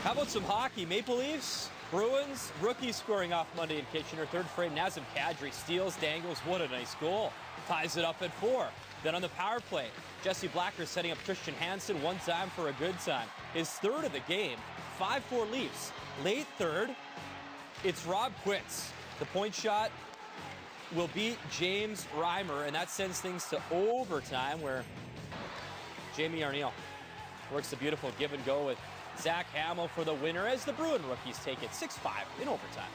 How about some hockey? Maple Leafs, Bruins, rookie scoring off Monday in Kitchener. Third frame, Nazem Kadri steals, dangles. What a nice goal. Ties it up at 4. Then on the power play, Jesse Blacker setting up Christian Hansen one time for a good time. His third of the game, 5-4 Leafs. Late third, it's Rob Quitz. The point shot will beat James Reimer, and that sends things to overtime where Jamie Arneal works a beautiful give and go with Zach Hamill for the winner as the Bruin rookies take it 6-5 in overtime.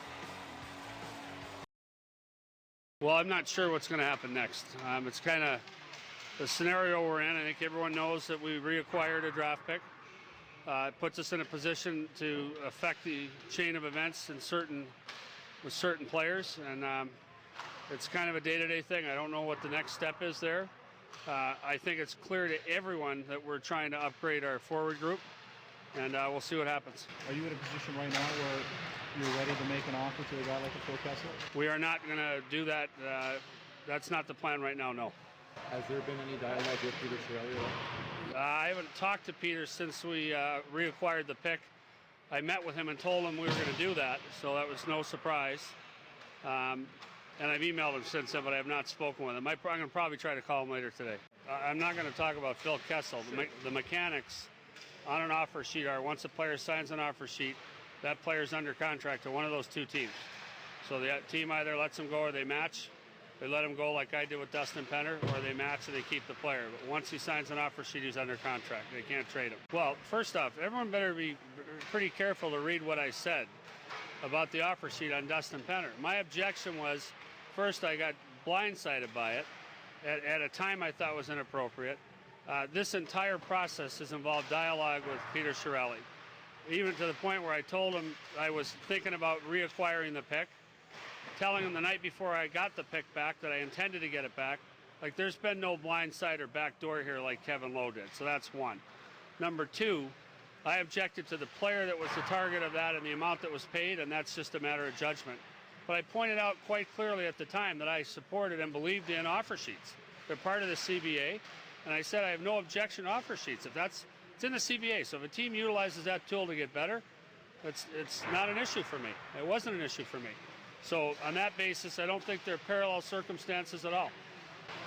Well, I'm not sure what's going to happen next. It's kind of the scenario we're in. I think everyone knows that we reacquired a draft pick. It puts us in a position to affect the chain of events with certain players, and it's kind of a day-to-day thing. I don't know what the next step is there. I think it's clear to everyone that we're trying to upgrade our forward group, and we'll see what happens. Are you in a position right now where you're ready to make an offer to a guy like a Phil Kessel? We are not going to do that. That's not the plan right now, no. Has there been any dialogue with Peter Chiarelli? I haven't talked to Peter since we reacquired the pick. I met with him and told him we were going to do that, so that was no surprise. And I've emailed him since then, but I have not spoken with him. I'm going to probably try to call him later today. I'm not going to talk about Phil Kessel. The mechanics on an offer sheet are once a player signs an offer sheet, that player's under contract to one of those two teams. So the team either lets him go or they match. They let him go like I did with Dustin Penner, or they match and they keep the player. But once he signs an offer sheet, he's under contract. They can't trade him. Well, first off, everyone better be pretty careful to read what I said about the offer sheet on Dustin Penner. My objection was, first, I got blindsided by it at a time I thought was inappropriate. This entire process has involved dialogue with Peter Chiarelli, even to the point where I told him I was thinking about reacquiring the pick, telling him the night before I got the pick back that I intended to get it back. Like, there's been no blindside or backdoor here like Kevin Lowe did, so that's one. Number two, I objected to the player that was the target of that and the amount that was paid, and that's just a matter of judgment. But I pointed out quite clearly at the time that I supported and believed in offer sheets. They're part of the CBA, and I said I have no objection to offer sheets. It's in the CBA, so if a team utilizes that tool to get better, it's not an issue for me. It wasn't an issue for me. So on that basis, I don't think they're parallel circumstances at all.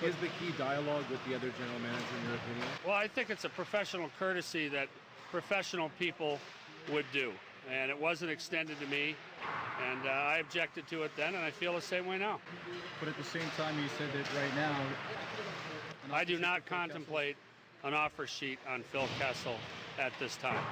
Is the key dialogue with the other general manager, in your opinion? Well, I think it's a professional courtesy that professional people would do, and it wasn't extended to me, and I objected to it then, and I feel the same way now. But at the same time, you said that right now... I do not contemplate an offer sheet on Phil Kessel at this time.